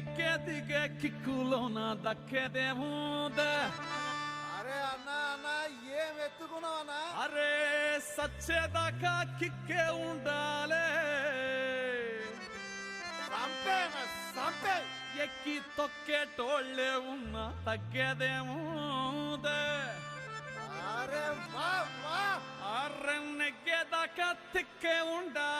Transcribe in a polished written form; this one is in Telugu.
ఎక్కే దిగే కిక్కులోన దక్కేదేముందే. అరే అన్నా అన్నా ఏం ఎత్తుకున్నావు అన్నా? అరే సచ్చేదాకా కిక్కే ఉండాలే. సంపే ఎక్కి తొక్కేటోళ్ళే ఉన్నా తగ్గేదేముందే. అరే వా వా అరే నెగ్గేదాకా తిక్కే ఉండాలే.